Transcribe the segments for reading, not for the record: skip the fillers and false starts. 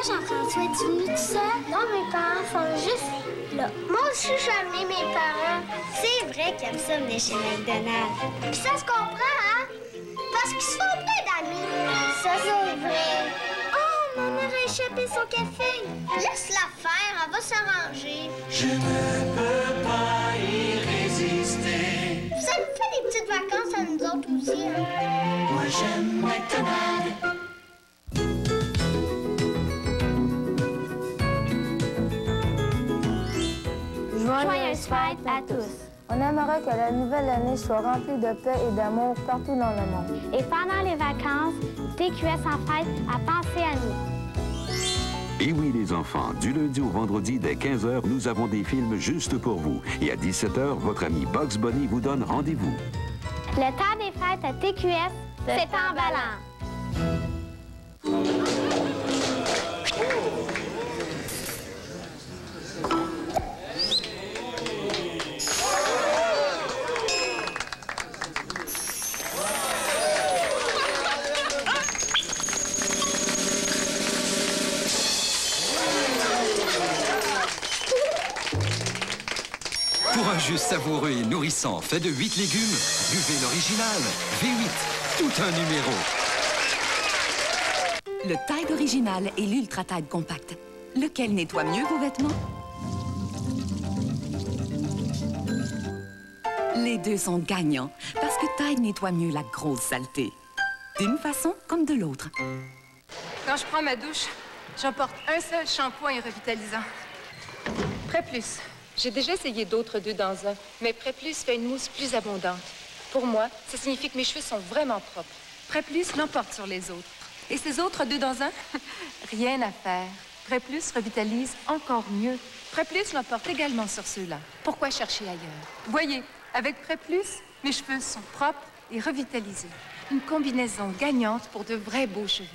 Jean-François, es-tu venu tout seul? Non, mes parents sont juste là. Moi aussi, je suis amené mes parents. C'est vrai qu'ils aiment ça venir chez McDonald's. Puis ça se comprend, hein? Parce qu'ils se font plein d'amis. Ça, c'est vrai. Oh, ma mère a échappé son café. Laisse-la faire, elle va s'arranger. Je ne peux pas y résister. Ça nous fait des petites vacances à nous autres aussi, hein? Moi, j'aime McDonald's. Joyeuses fêtes à tous! On aimerait que la nouvelle année soit remplie de paix et d'amour partout dans le monde. Et pendant les vacances, TQS en fête à penser à nous. Et oui, les enfants, du lundi au vendredi, dès 15h, nous avons des films juste pour vous. Et à 17h, votre ami Bugs Bunny vous donne rendez-vous. Le temps des fêtes à TQS, c'est emballant. Pour un jus savoureux et nourrissant fait de 8 légumes, buvez l'original. V8, tout un numéro. Le Tide original et l'Ultra Tide compact. Lequel nettoie mieux vos vêtements? Les deux sont gagnants parce que Tide nettoie mieux la grosse saleté. D'une façon comme de l'autre. Quand je prends ma douche, j'emporte un seul shampoing revitalisant. Préplus. J'ai déjà essayé d'autres 2 dans 1, mais Préplus fait une mousse plus abondante. Pour moi, ça signifie que mes cheveux sont vraiment propres. Préplus l'emporte sur les autres. Et ces autres 2 dans 1, rien à faire. Préplus revitalise encore mieux. Préplus l'emporte également sur ceux-là. Pourquoi chercher ailleurs? Voyez, avec Préplus, mes cheveux sont propres et revitalisés. Une combinaison gagnante pour de vrais beaux cheveux.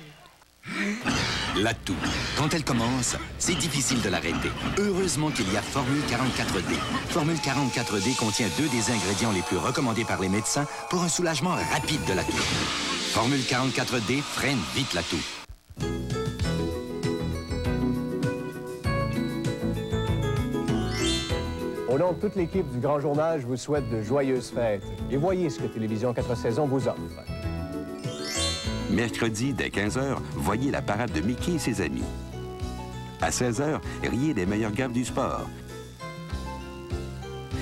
La toux, quand elle commence, c'est difficile de l'arrêter. Heureusement qu'il y a Formule 44D. Formule 44D contient 2 des ingrédients les plus recommandés par les médecins pour un soulagement rapide de la toux. Formule 44D freine vite la toux. Au nom de toute l'équipe du Grand Journal, je vous souhaite de joyeuses fêtes. Et voyez ce que Télévision 4 saisons vous offre. Mercredi, dès 15h, voyez la parade de Mickey et ses amis. À 16h, riez des meilleures gaffes du sport.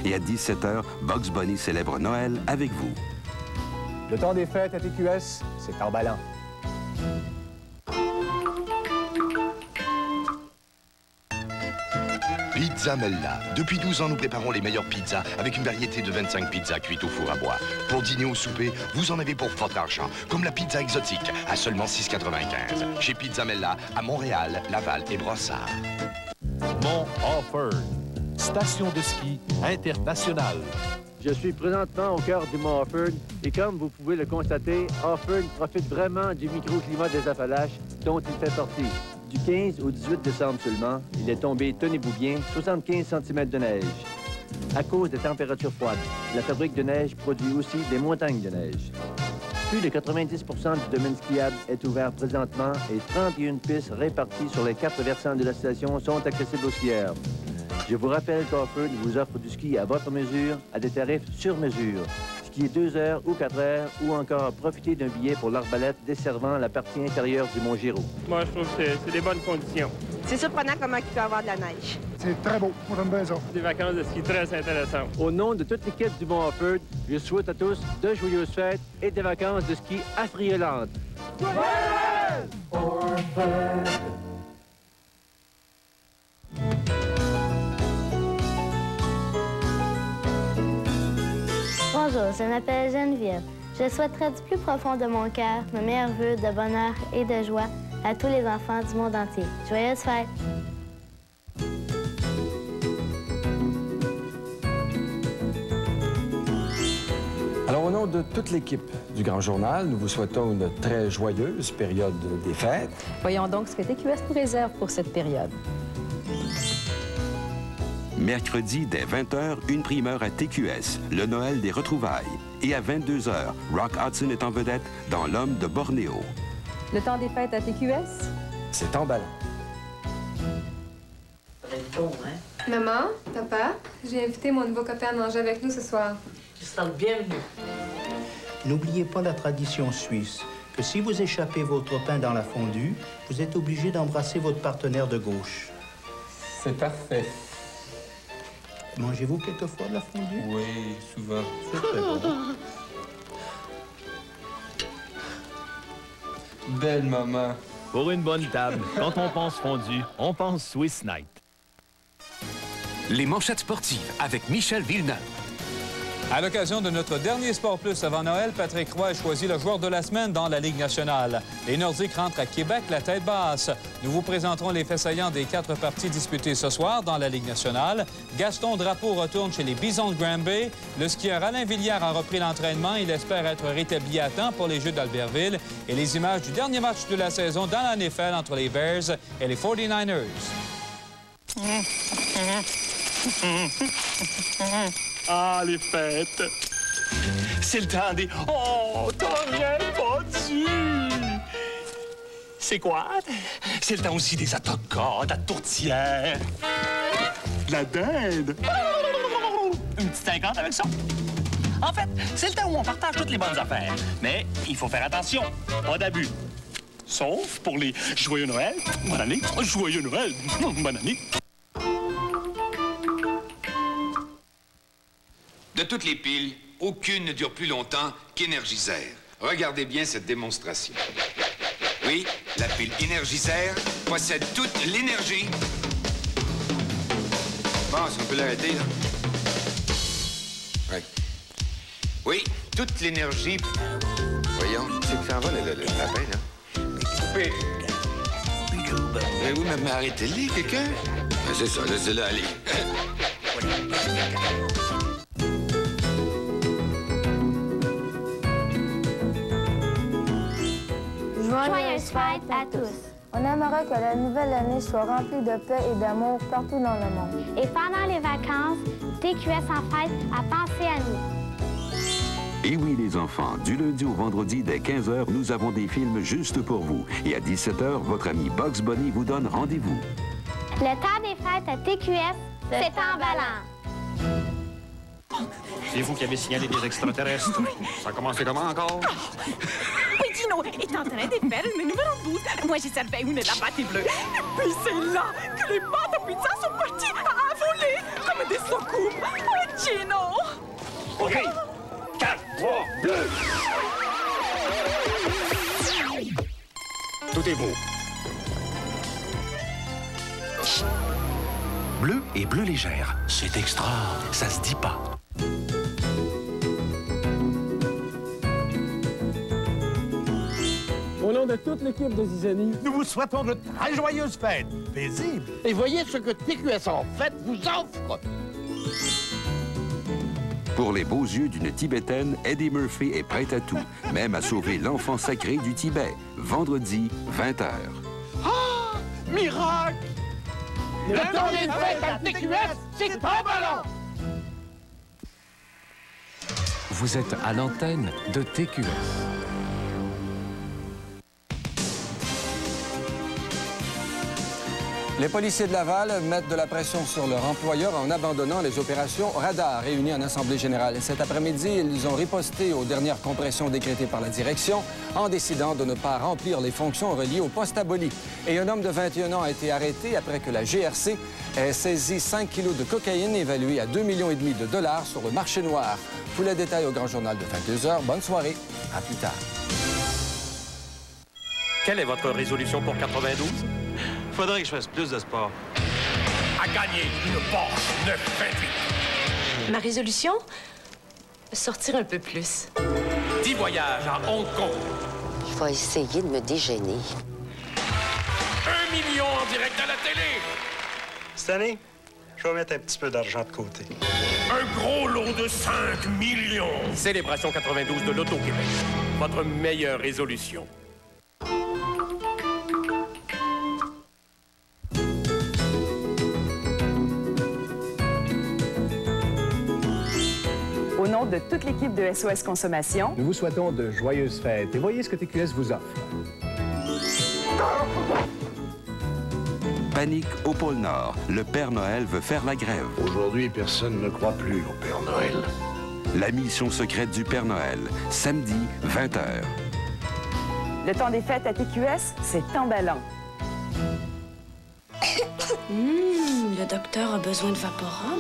Et à 17h, Bugs Bunny célèbre Noël avec vous. Le temps des fêtes à TQS, c'est emballant. Pizza Mella. Depuis 12 ans, nous préparons les meilleures pizzas avec une variété de 25 pizzas cuites au four à bois. Pour dîner ou souper, vous en avez pour votre argent, comme la pizza exotique à seulement 6,95. Chez Pizza Mella, à Montréal, Laval et Brossard. Mont Offord, station de ski internationale. Je suis présentement au cœur du Mont Offord et comme vous pouvez le constater, Offord profite vraiment du microclimat des Appalaches dont il fait partie. Du 15 au 18 décembre seulement, il est tombé, tenez-vous bien, 75 cm de neige. À cause des températures froides, la fabrique de neige produit aussi des montagnes de neige. Plus de 90 du domaine skiable est ouvert présentement et 31 pistes réparties sur les 4 versants de la station sont accessibles aux skieurs. Je vous rappelle qu'Offord vous offre du ski à votre mesure, à des tarifs sur mesure. Skier 2 heures ou 4 heures, ou encore profiter d'un billet pour l'Arbalète desservant la partie intérieure du Mont Giraud. Moi, je trouve que c'est des bonnes conditions. C'est surprenant comment il peut y avoir de la neige. C'est très beau. Moi, j'aime bien ça. Des vacances de ski très intéressantes. Au nom de toute l'équipe du Mont Offord, je souhaite à tous de joyeuses fêtes et des vacances de ski affriolantes. Bonjour, je m'appelle Geneviève. Je souhaiterais du plus profond de mon cœur mes meilleurs vœux de bonheur et de joie à tous les enfants du monde entier. Joyeuses fêtes! Alors, au nom de toute l'équipe du Grand Journal, nous vous souhaitons une très joyeuse période des fêtes. Voyons donc ce que TQS nous réserve pour cette période. Mercredi, dès 20h, une primeur à TQS, le Noël des retrouvailles. Et à 22h, Rock Hudson est en vedette dans L'Homme de Bornéo. Le temps des fêtes à TQS? C'est emballant. fait le tour, hein? Maman, papa, j'ai invité mon nouveau copain à manger avec nous ce soir. Tu seras le bienvenu. N'oubliez pas la tradition suisse, que si vous échappez votre pain dans la fondue, vous êtes obligé d'embrasser votre partenaire de gauche. C'est parfait. Mangez-vous quelquefois de la fondue? Oui, souvent. C'est très bon. Belle maman. Pour une bonne table, quand on pense fondue, on pense Swiss Night. Les manchettes sportives avec Michel Villeneuve. À l'occasion de notre dernier Sport Plus avant Noël, Patrick Roy a choisi le joueur de la semaine dans la Ligue nationale. Les Nordiques rentrent à Québec la tête basse. Nous vous présenterons les faits saillants des 4 parties disputées ce soir dans la Ligue nationale. Gaston Drapeau retourne chez les Bisons de Granby. Le skieur Alain Villière a repris l'entraînement. Il espère être rétabli à temps pour les Jeux d'Albertville. Et les images du dernier match de la saison dans la NFL entre les Bears et les 49ers. Ah, les fêtes! C'est le temps des... Oh, t'en viens pas dessus! C'est quoi? C'est le temps aussi des autocars, de la tourtière, de la dinde. Une petite 50 avec ça. En fait, c'est le temps où on partage toutes les bonnes affaires. Mais il faut faire attention, pas d'abus. Sauf pour les joyeux Noël, bonne année, joyeux Noël, bonne année. De toutes les piles, aucune ne dure plus longtemps qu'Énergisère. Regardez bien cette démonstration. Oui, la pile Énergisère possède toute l'énergie. Bon, si on peut l'arrêter, là. Oui. Oui, toute l'énergie. Voyons, c'est que ça en va, le lapin, là. Oui. Oui, mais arrêtez-le, quelqu'un. C'est ça, laissez-le aller. Joyeuses fêtes à tous! On aimerait que la nouvelle année soit remplie de paix et d'amour partout dans le monde. Et pendant les vacances, TQS en fête à penser à nous. Et oui, les enfants, du lundi au vendredi dès 15h, nous avons des films juste pour vous. Et à 17h, votre ami Bugs Bunny vous donne rendez-vous. Le temps des fêtes à TQS, c'est emballant. C'est vous qui avez signalé des extraterrestres. Ça a commencé comment encore? Oui, Gino est en train de faire le numéro 12. Moi, j'ai servi une de la pâte bleue. Et puis, c'est là que les pâtes à pizza sont parties à voler comme des soucoupes. Oh, Gino! OK. 4, 3, 2. Tout est beau. Bleu et bleu légère. C'est extra. Ça se dit pas. Au nom de toute l'équipe de Zizanie, nous vous souhaitons de très joyeuses fêtes, paisibles. Et voyez ce que TQS en fait vous offre. Pour les beaux yeux d'une Tibétaine, Eddie Murphy est prêt à tout, même à sauver l'enfant sacré du Tibet. Vendredi, 20h. Ah! Miracle! Le temps des fêtes à TQS, c'est emballant! Vous êtes à l'antenne de TQS. Les policiers de Laval mettent de la pression sur leur employeur en abandonnant les opérations radar réunies en Assemblée générale. Cet après-midi, ils ont riposté aux dernières compressions décrétées par la direction en décidant de ne pas remplir les fonctions reliées au poste aboli. Et un homme de 21 ans a été arrêté après que la GRC ait saisi 5 kilos de cocaïne évaluée à 2,5 millions de dollars sur le marché noir. Tous les détails au Grand Journal de 22h. Bonne soirée. À plus tard. Quelle est votre résolution pour 92? Faudrait que je fasse plus de sport. À gagner une Porsche 928. Ma résolution? Sortir un peu plus. 10 voyages à Hong Kong. Je vais essayer de me déjeuner. 1 million en direct à la télé. Cette année, je vais mettre un petit peu d'argent de côté. Un gros lot de 5 millions. Célébration 92 de l'Auto-Québec. Votre meilleure résolution. Au nom de toute l'équipe de SOS Consommation, nous vous souhaitons de joyeuses fêtes et voyez ce que TQS vous offre. Panique au pôle Nord. Le Père Noël veut faire la grève. Aujourd'hui, personne ne croit plus au Père Noël. La mission secrète du Père Noël, samedi, 20h. Le temps des fêtes à TQS, c'est emballant. Le docteur a besoin de Vaporob.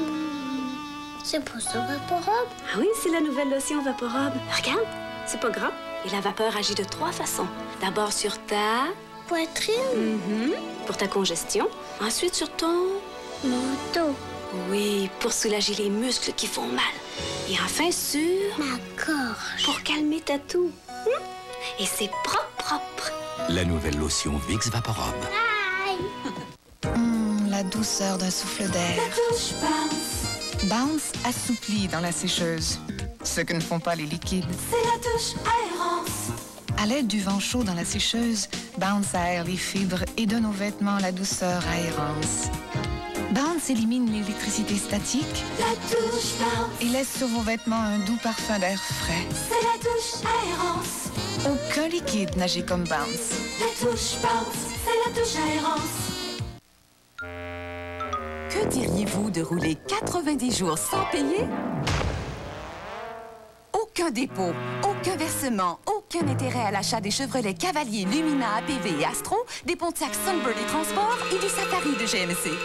C'est pour ça, Vaporob? Ah oui, c'est la nouvelle lotion Vaporob. Regarde, c'est pas gras. Et la vapeur agit de 3 façons. D'abord sur ta... poitrine. Pour ta congestion. Ensuite sur ton... manteau. Oui, pour soulager les muscles qui font mal. Et enfin sur... ma gorge. Pour calmer ta toux. Et c'est propre. La nouvelle lotion Vicks Vaporob. La douceur d'un souffle d'air. La douche Bounce. Bounce assouplit dans la sécheuse. Ce que ne font pas les liquides. C'est la douche Aérance. À l'aide du vent chaud dans la sécheuse, Bounce aère les fibres et donne aux vêtements la douceur Aérance. Bounce élimine l'électricité statique. La douche Bounce. Et laisse sur vos vêtements un doux parfum d'air frais. C'est la douche Aérance. Aucun liquide n'agit comme Bounce. La douche Bounce. C'est la douche Aérance. Que diriez-vous de rouler 90 jours sans payer? Aucun dépôt, aucun versement, aucun intérêt à l'achat des Chevrolet Cavalier, Lumina, APV et Astro, des Pontiac Sunbird et Transport et du Safari de GMC.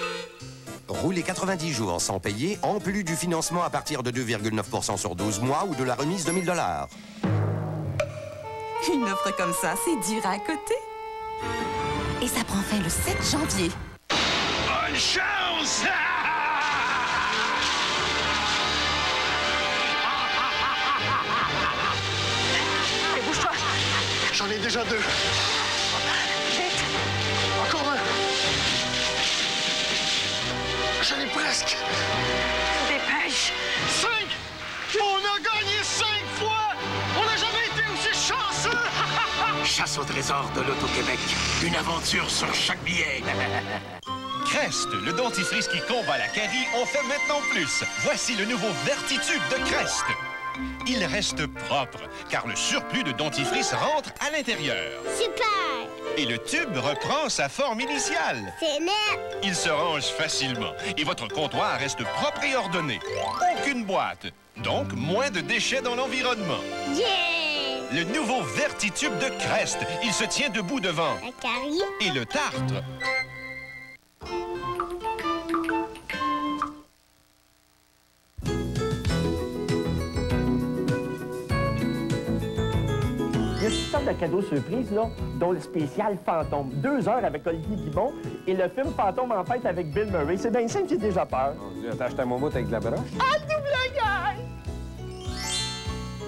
Roulez 90 jours sans payer, en plus du financement à partir de 2,9 % sur 12 mois ou de la remise de 1 000 $. Une offre comme ça, c'est dur à côté. Et ça prend fin le 7 janvier. Bonne chance! Allez, bouge-toi! J'en ai déjà 2. Vite! Encore un! J'en ai presque! Dépêche! 5! On a gagné 5 fois! On n'a jamais été aussi chanceux! Chasse au trésor de l'Auto-Québec. Une aventure sur chaque billet. Crest, le dentifrice qui combat la carie, en fait maintenant plus. Voici le nouveau Vertitube de Crest. Il reste propre, car le surplus de dentifrice rentre à l'intérieur. Super! Et le tube reprend sa forme initiale. C'est net! Il se range facilement et votre comptoir reste propre et ordonné. Aucune boîte, donc moins de déchets dans l'environnement. Yeah! Le nouveau Vertitube de Crest, il se tient debout devant. La carie? Et le tartre. Il y a toutes sortes de cadeaux surprises, là, dont le spécial Fantôme. 2 heures avec Olivier Guimond et le film Fantôme en fête avec Bill Murray. C'est bien simple, j'ai déjà peur. Attache ta momoute avec de la broche. Ah, double gagne!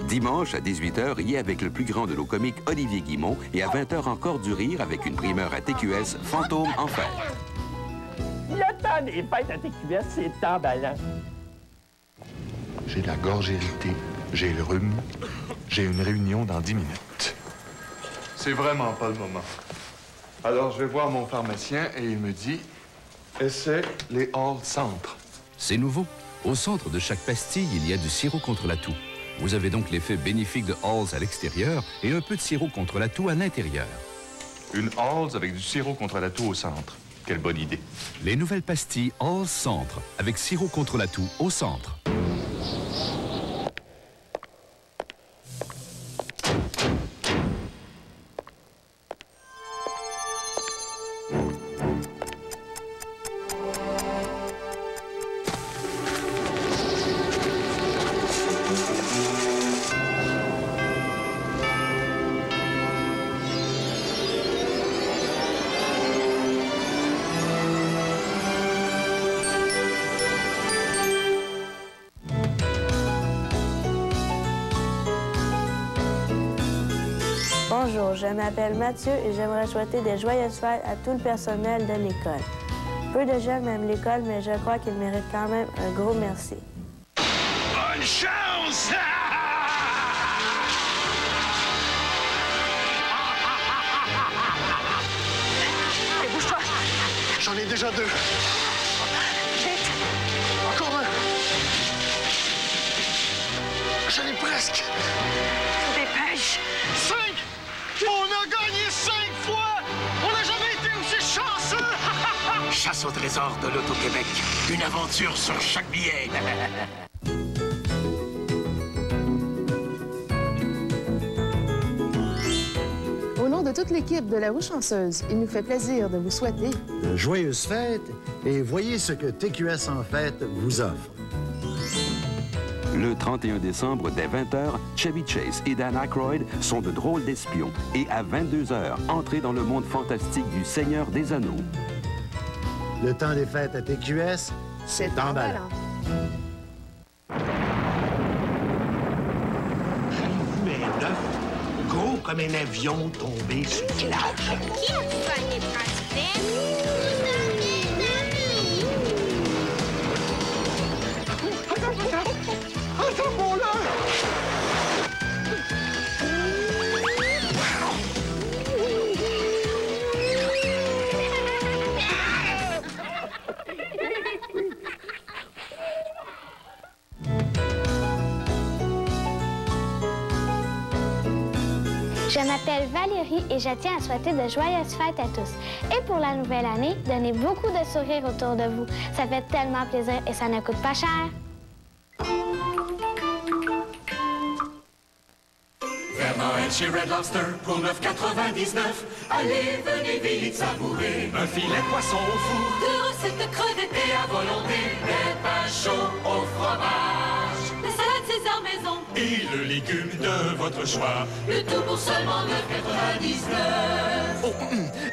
Dimanche à 18h, y est avec le plus grand de nos comiques, Olivier Guimond, et à 20h encore du rire avec une primeur à TQS, Fantôme en fête. Il y a tant des fêtes à TQS, c'est emballant. J'ai de la gorge irritée, j'ai le rhume, j'ai une réunion dans 10 minutes. C'est vraiment pas le moment. Alors, je vais voir mon pharmacien et il me dit « Essaie les All Centre ». C'est nouveau. Au centre de chaque pastille, il y a du sirop contre la toux. Vous avez donc l'effet bénéfique de Halls à l'extérieur et un peu de sirop contre la toux à l'intérieur. Une Halls avec du sirop contre la toux au centre. Quelle bonne idée. Les nouvelles pastilles Halls Centre, avec sirop contre la toux au centre. Bonjour, je m'appelle Mathieu et j'aimerais souhaiter des joyeuses fêtes à tout le personnel de l'école. Peu de jeunes aiment l'école, mais je crois qu'ils méritent quand même un gros merci. Bonne chance! Allez, bouge-toi! J'en ai déjà 2. Vite! Encore un! J'en ai presque! Dépêche! 5! On a gagné 5 fois! On n'a jamais été aussi chanceux! chasse au trésor de l'Auto-Québec. Une aventure sur chaque billet. Au nom de toute l'équipe de La Roue Chanceuse, il nous fait plaisir de vous souhaiter de joyeuses fêtes et voyez ce que TQS en fête vous offre. Le 31 décembre, dès 20h, Chevy Chase et Dan Aykroyd sont de drôles d'espions. Et à 22h, entrez dans le monde fantastique du Seigneur des Anneaux. Le temps des fêtes à TQS, c'est emballant. Gros comme un avion tombé sur le plage. Qui a soigné Principette? Attends, mon là! Je m'appelle Valérie et je tiens à souhaiter de joyeuses fêtes à tous. Et pour la nouvelle année, donnez beaucoup de sourires autour de vous. Ça fait tellement plaisir et ça ne coûte pas cher. Vernon chez Red Lobster pour 9,99. Allez, venez vite savourer un filet de poisson au four, 2 recettes de crevettes et à volonté, des pains chauds au fromage, la salade César maison et le légume de votre choix. Le tout pour seulement 9,99. Oh,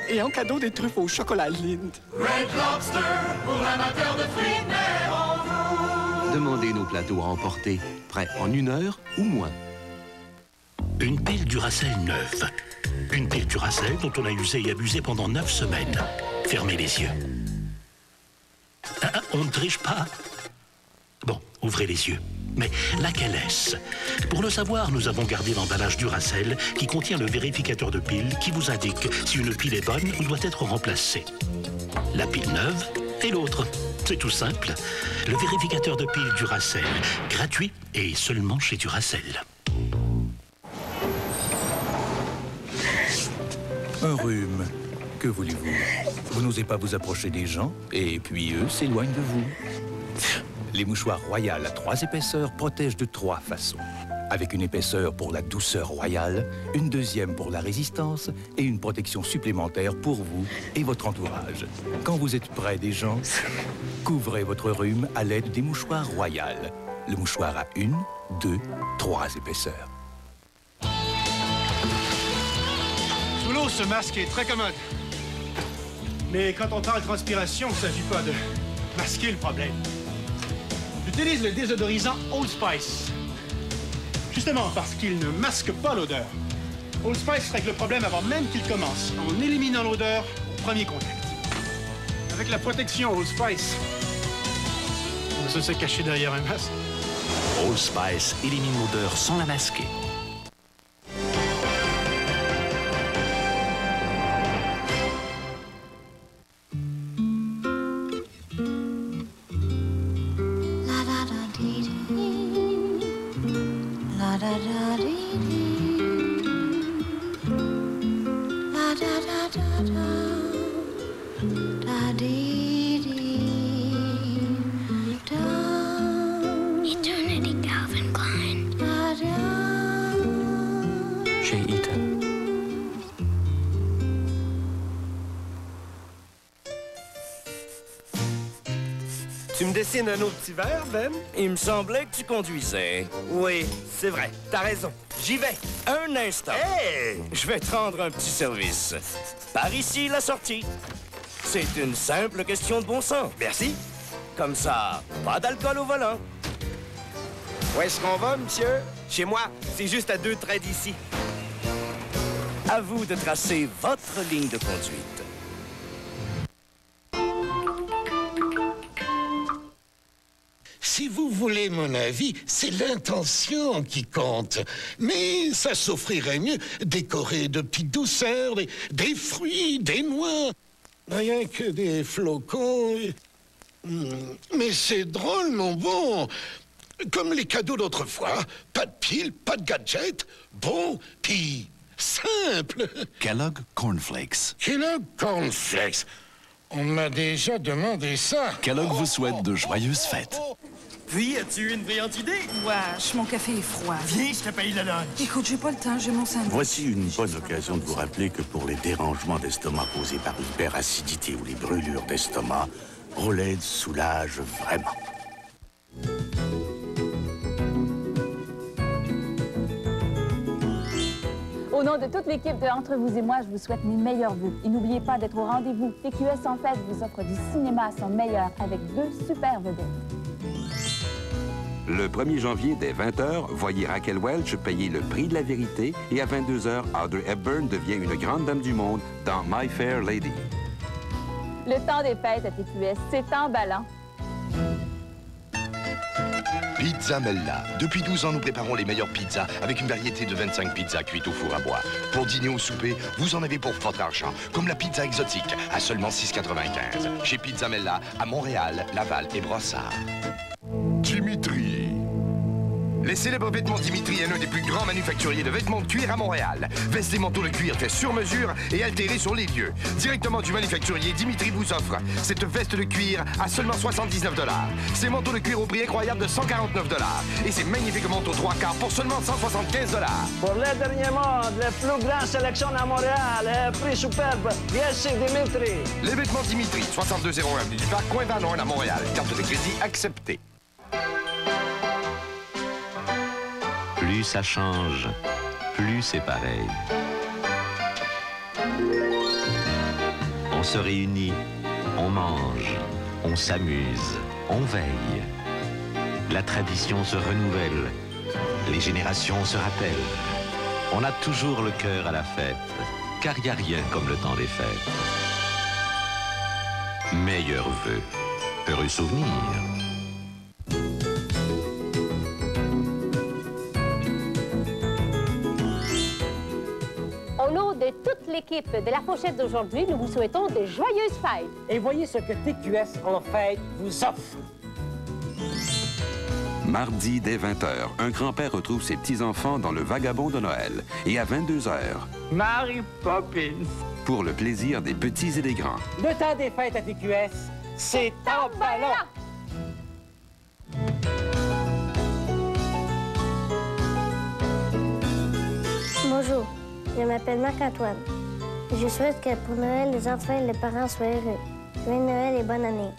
et en cadeau des truffes au chocolat Lind. Red Lobster pour l'amateur de fruits, mais en vous. Demandez nos plateaux à emporter, prêts en 1 heure ou moins. Une pile Duracell neuve. Une pile Duracell dont on a usé et abusé pendant 9 semaines. Fermez les yeux. On ne triche pas. Bon, ouvrez les yeux. Mais laquelle est-ce? Pour le savoir, nous avons gardé l'emballage Duracell qui contient le vérificateur de pile qui vous indique si une pile est bonne ou doit être remplacée. La pile neuve et l'autre. C'est tout simple. Le vérificateur de pile Duracell, gratuit et seulement chez Duracell. Un rhume. Que voulez-vous? Vous n'osez pas vous approcher des gens, et puis eux s'éloignent de vous. Les mouchoirs Royal à 3 épaisseurs protègent de 3 façons. Avec une épaisseur pour la douceur royale, une deuxième pour la résistance et une protection supplémentaire pour vous et votre entourage. Quand vous êtes près des gens, couvrez votre rhume à l'aide des mouchoirs Royal. Le mouchoir a 1, 2, 3 épaisseurs. Sous l'eau, ce masque est très commode. Mais quand on parle transpiration, il ne s'agit pas de masquer le problème. J'utilise le désodorisant Old Spice. Justement parce qu'il ne masque pas l'odeur. Old Spice règle le problème avant même qu'il commence, en éliminant l'odeur au premier contact. Avec la protection Old Spice, on ne se cacher derrière un masque. Old Spice élimine l'odeur sans la masquer. Eternity, Calvin Klein. Chez Eaton. Tu me dessines un autre petit verre, Ben? Il me semblait que tu conduisais. Oui, c'est vrai. T'as raison. J'y vais. Un instant. Hey! Je vais te rendre un petit service. Par ici, la sortie. C'est une simple question de bon sens. Merci. Comme ça, pas d'alcool au volant. Où est-ce qu'on va, monsieur? Chez moi, c'est juste à 2 traits d'ici. À vous de tracer votre ligne de conduite. Si vous voulez mon avis, c'est l'intention qui compte. Mais ça s'offrirait mieux décoré de petites douceurs, des fruits, des noix. Rien que des flocons. Mais c'est drôle, mon bon. Comme les cadeaux d'autrefois. Pas de piles, pas de gadgets. Bon, puis simple. Kellogg Cornflakes. Kellogg Cornflakes. On m'a déjà demandé ça. Kellogg vous souhaite de joyeuses fêtes. Puis, as-tu une brillante idée? Wesh, mon café est froid. Viens, je te paye le lunch. Écoute, j'ai pas le temps, j'ai mon sandwich. Voici une bonne occasion de vous rappeler que pour les dérangements d'estomac causés par l'hyperacidité ou les brûlures d'estomac, Rolaids soulage vraiment. Au nom de toute l'équipe de Entre vous et moi, je vous souhaite mes meilleurs vœux. Et n'oubliez pas d'être au rendez-vous. TQS en fête vous offre du cinéma à son meilleur avec 2 super vedettes. Le 1er janvier, dès 20h, voyez Raquel Welch payer le prix de la vérité et à 22h, Audrey Hepburn devient une grande dame du monde dans My Fair Lady. Le temps des fêtes à TQS, c'est emballant. Pizza Mella. Depuis 12 ans, nous préparons les meilleures pizzas avec une variété de 25 pizzas cuites au four à bois. Pour dîner ou souper, vous en avez pour votre argent, comme la pizza exotique à seulement 6,95. Chez Pizza Mella, à Montréal, Laval et Brossard. Dimitri. Les célèbres vêtements Dimitri est l'un des plus grands manufacturiers de vêtements de cuir à Montréal. Vestes et manteaux de cuir faits sur mesure et altérés sur les lieux. Directement du manufacturier, Dimitri vous offre cette veste de cuir à seulement 79 $. Ces manteaux de cuir au prix incroyable de 149 $. Et ces magnifiques manteaux 3/4 pour seulement 175 $. Pour les derniers modes, la plus grande sélection à Montréal, prix superbe, bien chez Dimitri. Les vêtements Dimitri, 6201 avenue du Parc, coin Van à Montréal. Carte de crédit acceptée. Plus ça change, plus c'est pareil. On se réunit, on mange, on s'amuse, on veille. La tradition se renouvelle, les générations se rappellent. On a toujours le cœur à la fête, car il n'y a rien comme le temps des fêtes. Meilleurs vœux, heureux souvenirs. Au nom de toute l'équipe de la pochette d'aujourd'hui, nous vous souhaitons de joyeuses fêtes. Et voyez ce que TQS en fête vous offre. Mardi, dès 20h, un grand-père retrouve ses petits-enfants dans le Vagabond de Noël. Et à 22h, Mary Poppins. pour le plaisir des petits et des grands. Le temps des fêtes à TQS, c'est emballant. Bonjour, je m'appelle Marc-Antoine. Je souhaite que pour Noël, les enfants et les parents soient heureux. Joyeux Noël et bonne année.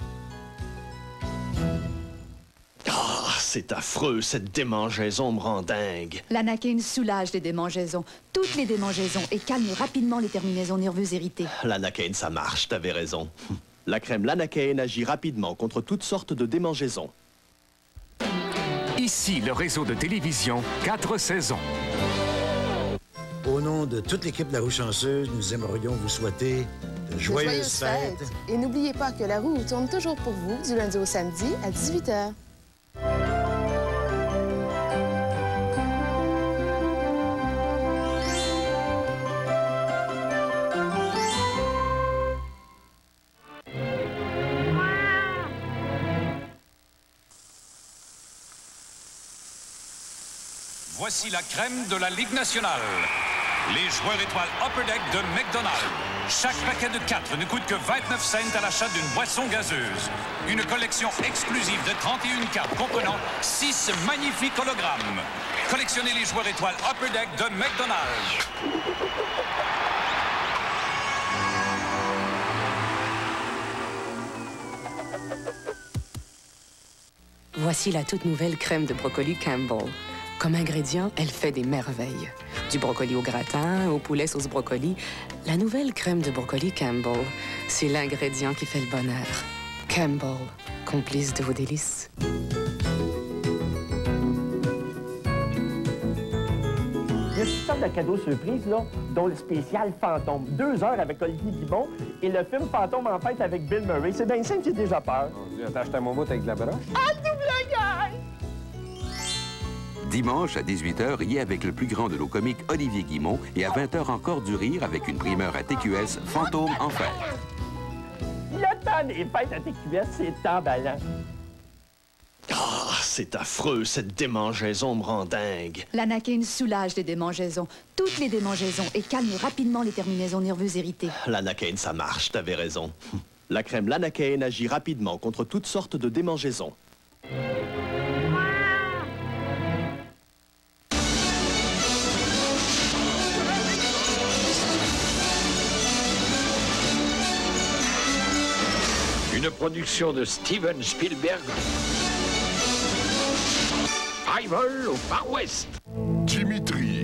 Ah, c'est affreux, cette démangeaison me rend dingue. L'Anakin soulage les démangeaisons, toutes les démangeaisons, et calme rapidement les terminaisons nerveuses irritées. L'Anakin, ça marche, t'avais raison. La crème Lanacaine agit rapidement contre toutes sortes de démangeaisons. Ici, le réseau de télévision 4 saisons. Au nom de toute l'équipe de La Roue Chanceuse, nous aimerions vous souhaiter de joyeuses fêtes. Et n'oubliez pas que La Roue tourne toujours pour vous du lundi au samedi à 18h. Voici la crème de la Ligue nationale. Les joueurs étoiles Upper Deck de McDonald's. Chaque paquet de 4 ne coûte que 29 cents à l'achat d'une boisson gazeuse. Une collection exclusive de 31 cartes comprenant 6 magnifiques hologrammes. Collectionnez les joueurs étoiles Upper Deck de McDonald's. Voici la toute nouvelle crème de brocoli Campbell. Comme ingrédient, elle fait des merveilles. Du brocoli au gratin, au poulet sauce brocoli. La nouvelle crème de brocoli Campbell, c'est l'ingrédient qui fait le bonheur. Campbell, complice de vos délices. Il y a toutes sortes de cadeaux surprises, là, dont le spécial Fantôme. 2 heures avec Olivier Guimont et le film Fantôme en fête avec Bill Murray. C'est bien simple, j'ai déjà peur. T'as acheté mon bout avec de la broche? Ah, double gagne! Dimanche à 18h, riez avec le plus grand de nos comiques, Olivier Guimont, et à 20h encore du rire avec une primeur à TQS, Fantôme en fête. Le temps des fêtes à TQS, c'est emballant. Ah, c'est affreux, cette démangeaison me rend dingue. L'Anakin soulage les démangeaisons, toutes les démangeaisons, et calme rapidement les terminaisons nerveuses irritées. L'Anakin, ça marche, t'avais raison. La crème Lanaken agit rapidement contre toutes sortes de démangeaisons. Une production de Steven Spielberg. Arrival au Far West. Dimitri.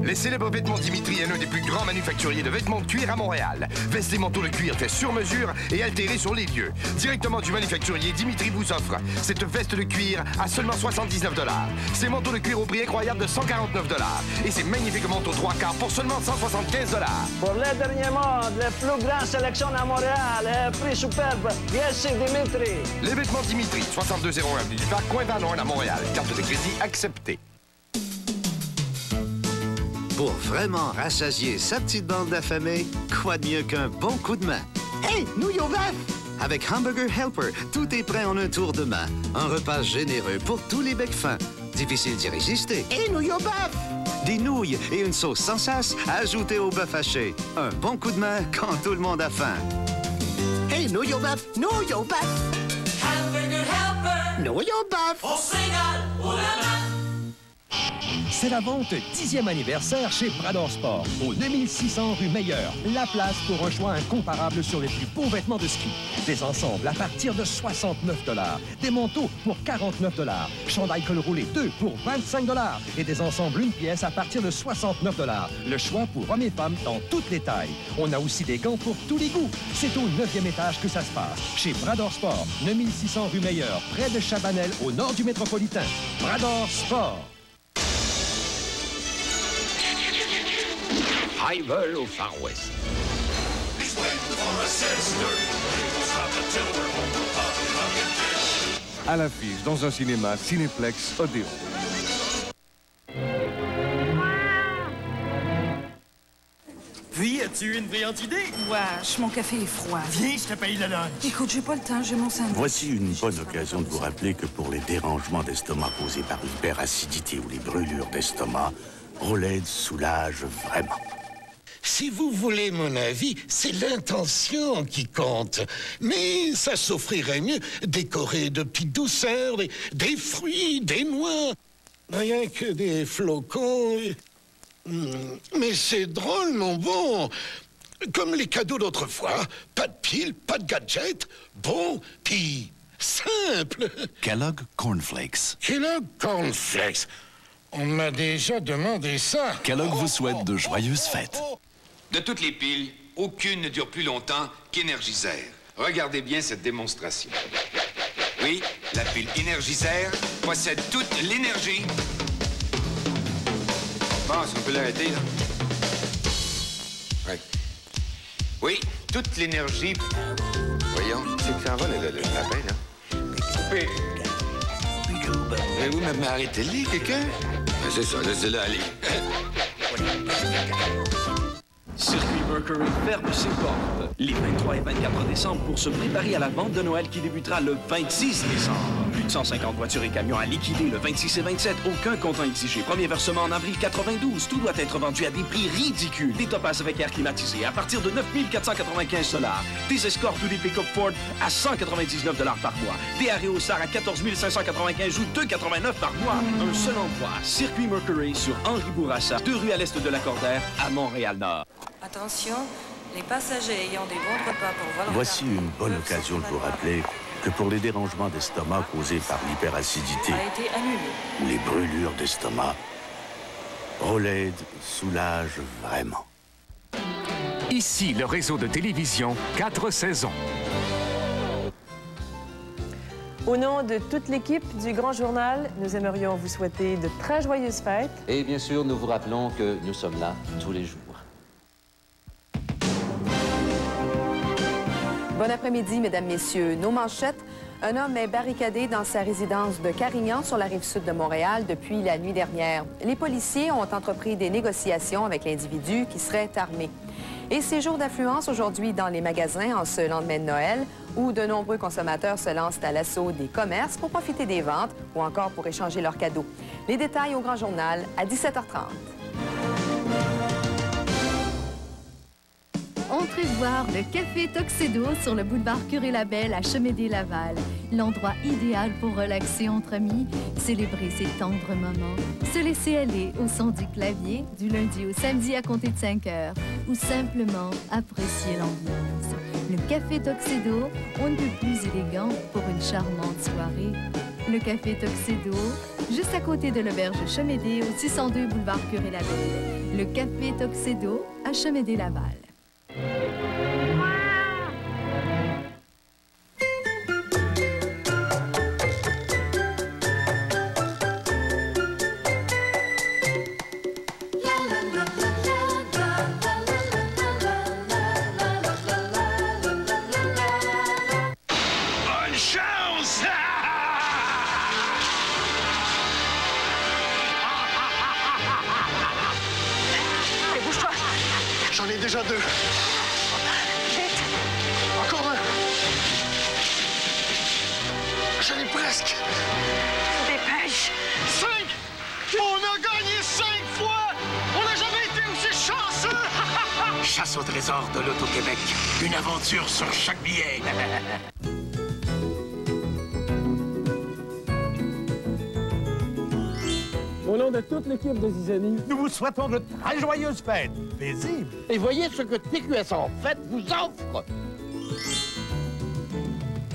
Les célèbres vêtements Dimitri, un des plus grands manufacturiers de vêtements de cuir à Montréal. Vestes et manteaux de cuir faits sur mesure et altérés sur les lieux. Directement du manufacturier, Dimitri vous offre cette veste de cuir à seulement 79 $. Ces manteaux de cuir au prix incroyable de 149 $. Et ces magnifiques manteaux 3/4 pour seulement 175 $. Pour les derniers modes, la plus grande sélection à Montréal, prix superbe, yes, Dimitri. Les vêtements Dimitri, 6201 avenue du Parc, coin Van-Horn à Montréal. Carte de crédit acceptée. Pour vraiment rassasier sa petite bande d'affamés, quoi de mieux qu'un bon coup de main? Hey, nouilles au bœuf! Avec Hamburger Helper, tout est prêt en un tour de main. Un repas généreux pour tous les becs fins. Difficile d'y résister. Et nouilles au bœuf! Des nouilles et une sauce sans sas ajoutée au bœuf haché. Un bon coup de main quand tout le monde a faim. Hey, nouilles au bœuf! Nouilles au bœuf! Hamburger Helper! Nouilles au bœuf! On se régale au la main! C'est la vente 10e anniversaire chez Brador Sport, au 2600 rue Meilleur. La place pour un choix incomparable sur les plus beaux vêtements de ski. Des ensembles à partir de 69 $. Des manteaux pour 49 $. Chandail col roulé 2 pour 25 $. Et des ensembles une pièce à partir de 69 $. Le choix pour hommes et femmes dans toutes les tailles. On a aussi des gants pour tous les goûts. C'est au 9e étage que ça se passe. Chez Brador Sport, 9600 rue Meilleur, près de Chabanel, au nord du métropolitain. Brador Sport. Arrival au Far West. À l'affiche dans un cinéma Cinéplex Odéon. Puis, as-tu eu une brillante idée? Wesh, mon café est froid. Viens, je te paye le lunch. Écoute, j'ai pas le temps, j'ai mon sandwich. Voici une bonne occasion de vous rappeler que pour les dérangements d'estomac causés par l'hyperacidité ou les brûlures d'estomac, Rolaids soulage vraiment. Si vous voulez mon avis, c'est l'intention qui compte. Mais ça s'offrirait mieux décoré de petites douceurs, des fruits, des noix. Rien que des flocons. Mais c'est drôlement bon. Comme les cadeaux d'autrefois. Pas de piles, pas de gadgets. Bon, puis simple. Kellogg Cornflakes. Kellogg Cornflakes. On m'a déjà demandé ça. Kellogg vous souhaite de joyeuses fêtes. De toutes les piles, aucune ne dure plus longtemps qu'Énergisaire. Regardez bien cette démonstration. Oui, la pile Énergisaire possède toute l'énergie. Bon, si on peut l'arrêter, là. Ouais. Oui, toute l'énergie. Voyons, c'est que ça en va, le lapin, là. Coupez. Voulez-vous m'arrêter-le, quelqu'un? Ben, c'est ça, laissez-le aller. Circuit Mercury ferme ses portes les 23 et 24 décembre pour se préparer à la vente de Noël qui débutera le 26 décembre. Plus de 150 voitures et camions à liquider le 26 et 27. Aucun comptant exigé. Premier versement en avril 92. Tout doit être vendu à des prix ridicules. Des Topaz avec air climatisé à partir de 9 495 $. Des Escorts ou des pick-up Ford à 199 $ par mois. Des Aréosar à 14 595 ou 2,89 par mois. Un seul endroit. Circuit Mercury sur Henri Bourassa, 2 rues à l'est de Lacordaire, à Montréal-Nord. Attention, les passagers ayant des bons repas pour vol. Voici une bonne occasion de vous rappeler que pour les dérangements d'estomac causés par l'hyperacidité a été annulé. ou les brûlures d'estomac, Rolaids soulage vraiment. Ici, le réseau de télévision 4 saisons. Au nom de toute l'équipe du Grand Journal, nous aimerions vous souhaiter de très joyeuses fêtes. Et bien sûr, nous vous rappelons que nous sommes là tous les jours. Bon après-midi, Mesdames, Messieurs. Nos manchettes. Un homme est barricadé dans sa résidence de Carignan, sur la rive sud de Montréal, depuis la nuit dernière. Les policiers ont entrepris des négociations avec l'individu qui serait armé. Et ces jours d'affluence aujourd'hui dans les magasins en ce lendemain de Noël, où de nombreux consommateurs se lancent à l'assaut des commerces pour profiter des ventes ou encore pour échanger leurs cadeaux. Les détails au Grand Journal à 17h30. Entrez voir le Café Tuxedo sur le boulevard Curé-Labelle à Chemédé-Laval. L'endroit idéal pour relaxer entre amis, célébrer ces tendres moments, se laisser aller au son du clavier du lundi au samedi à compter de 5 heures ou simplement apprécier l'ambiance. Le Café Tuxedo, on ne peut plus élégant pour une charmante soirée. Le Café Tuxedo, juste à côté de l'auberge Chemédé au 602 boulevard Curé-Labelle. Le Café Tuxedo à Chemédé-Laval. Bonne chance! Hey, bouge-toi! J'en ai déjà 2. Vite! Encore un. J'en ai presque. Dépêche! 5! On a gagné 5 fois! On n'a jamais été aussi chanceux! Chasse au trésor de l'Auto-Québec. Une aventure sur chaque billet. Au nom de toute l'équipe de Zizanie, Nous vous souhaitons de très joyeuses fêtes. Paisibles. et voyez ce que TQS en fait vous offre.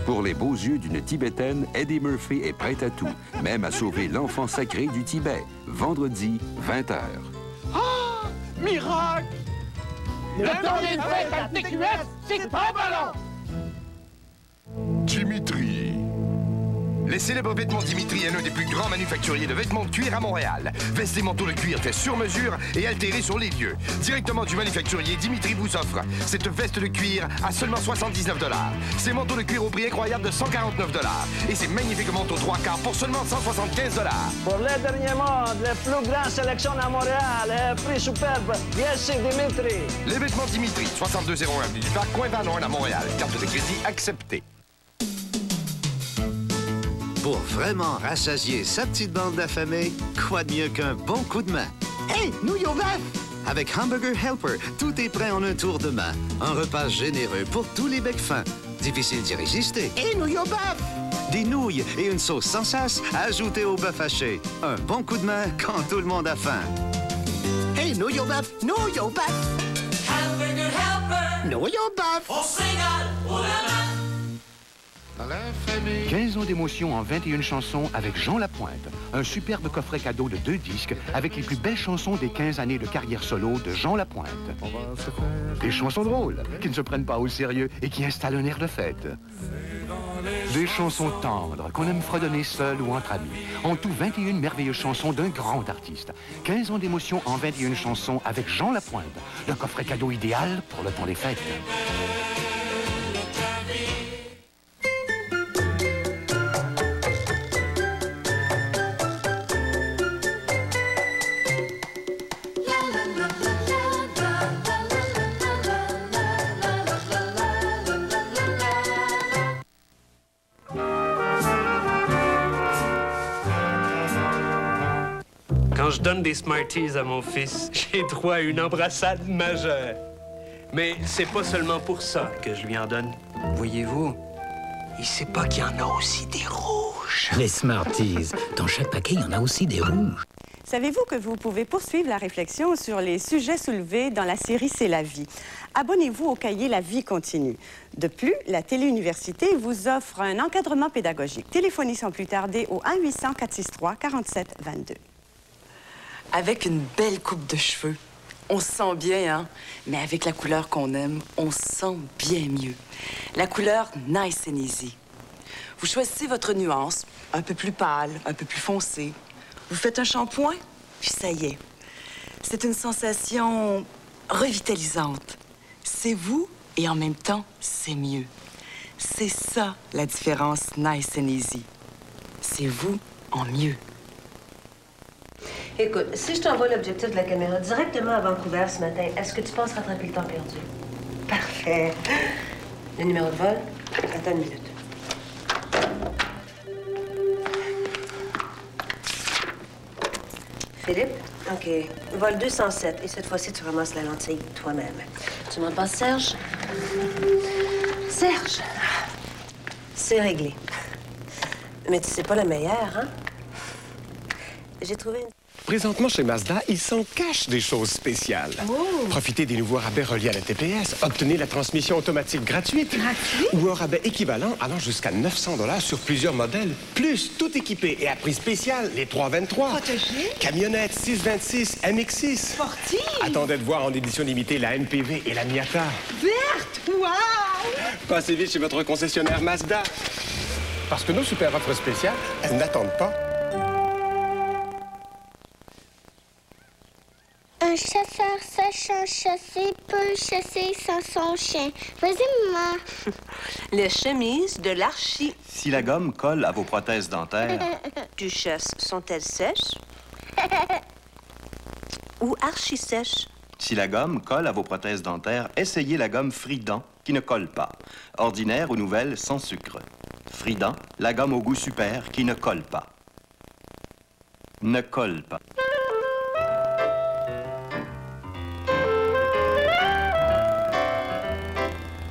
Pour les beaux yeux d'une Tibétaine, Eddie Murphy est prêt à tout, même à sauver l'enfant sacré du Tibet. Vendredi, 20h. Ah! Miracle! Le temps des fêtes à TQS, c'est pas ballon! Dimitri. Les célèbres vêtements Dimitri est l'un des plus grands manufacturiers de vêtements de cuir à Montréal. Vestes et manteaux de cuir faits sur mesure et altérés sur les lieux. Directement du manufacturier, Dimitri vous offre cette veste de cuir à seulement 79 $. Ces manteaux de cuir au prix incroyable de 149 $. Et ces magnifiques manteaux 3/4 pour seulement 175 $. Pour les derniers modes, la plus grande sélection à Montréal, prix superbe, yes, Dimitri. Les vêtements Dimitri, 6201 avenue du Parc, coin Van à Montréal. Carte de crédit acceptée. Pour vraiment rassasier sa petite bande d'affamés, quoi de mieux qu'un bon coup de main? Hey, nouilles au bœuf! Avec Hamburger Helper, tout est prêt en un tour de main. Un repas généreux pour tous les becs fins. Difficile d'y résister. Et nouilles au bœuf! Des nouilles et une sauce sans sas ajoutée au bœuf haché. Un bon coup de main quand tout le monde a faim. Hey, nouilles au bœuf! Nouilles au bœuf! Hamburger Helper! Nouilles au bœuf! On se régale au la main! 15 ans d'émotion en 21 chansons avec Jean Lapointe. Un superbe coffret cadeau de 2 disques avec les plus belles chansons des 15 années de carrière solo de Jean Lapointe. Des chansons drôles, qui ne se prennent pas au sérieux et qui installent un air de fête. Des chansons tendres qu'on aime fredonner seul ou entre amis. En tout, 21 merveilleuses chansons d'un grand artiste. 15 ans d'émotion en 21 chansons avec Jean Lapointe. Le coffret cadeau idéal pour le temps des fêtes. Quand je donne des Smarties à mon fils, j'ai droit à une embrassade majeure. Mais c'est pas seulement pour ça que je lui en donne. Voyez-vous, il sait pas qu'il y en a aussi des rouges. Les Smarties. Dans chaque paquet, il y en a aussi des rouges. Savez-vous que vous pouvez poursuivre la réflexion sur les sujets soulevés dans la série C'est la vie? Abonnez-vous au cahier La vie continue. De plus, la Télé-Université vous offre un encadrement pédagogique. Téléphonez sans plus tarder au 1-800-463-4722. Avec une belle coupe de cheveux, on se sent bien, hein? Mais avec la couleur qu'on aime, on se sent bien mieux. La couleur Nice and Easy. Vous choisissez votre nuance, un peu plus pâle, un peu plus foncé. Vous faites un shampoing, puis ça y est. C'est une sensation revitalisante. C'est vous et en même temps, c'est mieux. C'est ça, la différence Nice and Easy. C'est vous en mieux. Écoute, si je t'envoie l'objectif de la caméra directement à Vancouver ce matin, est-ce que tu penses rattraper le temps perdu? Parfait. Le numéro de vol? Attends une minute. Philippe? OK. Vol 207. Et cette fois-ci, tu ramasses la lentille toi-même. Tu m'en passes, Serge? Serge! C'est réglé. Mais tu sais pas la meilleure, hein? J'ai trouvé une... Présentement, chez Mazda, ils s'en cachent des choses spéciales. Oh. Profitez des nouveaux rabais reliés à la TPS. Obtenez la transmission automatique gratuite. Ou un rabais équivalent allant jusqu'à 900 $ sur plusieurs modèles. Plus, tout équipé et à prix spécial, les 323. Protégé. Camionnette 626 MX6. Sportive. Attendez de voir en édition limitée la MPV et la Miata. Verte. Wow! Passez vite chez votre concessionnaire Mazda. Parce que nos super offres spéciales, elles n'attendent pas. Un chasseur sachant chasser peut chasser sans son chien. Vas-y, maman. Les chemises de l'archi. Si la gomme colle à vos prothèses dentaires... Duchesse, sont-elles sèches? Ou archi-sèches? Si la gomme colle à vos prothèses dentaires, essayez la gomme Frident, qui ne colle pas. Ordinaire ou nouvelle, sans sucre. Frident, la gomme au goût super, qui ne colle pas. Ne colle pas.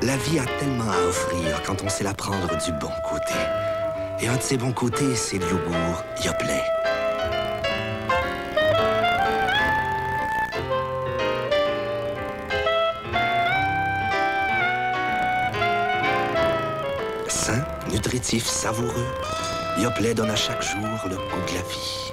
La vie a tellement à offrir quand on sait la prendre du bon côté. Et un de ces bons côtés, c'est de yogourt Yoplait. Sain, nutritif, savoureux, Yoplait donne à chaque jour le goût de la vie.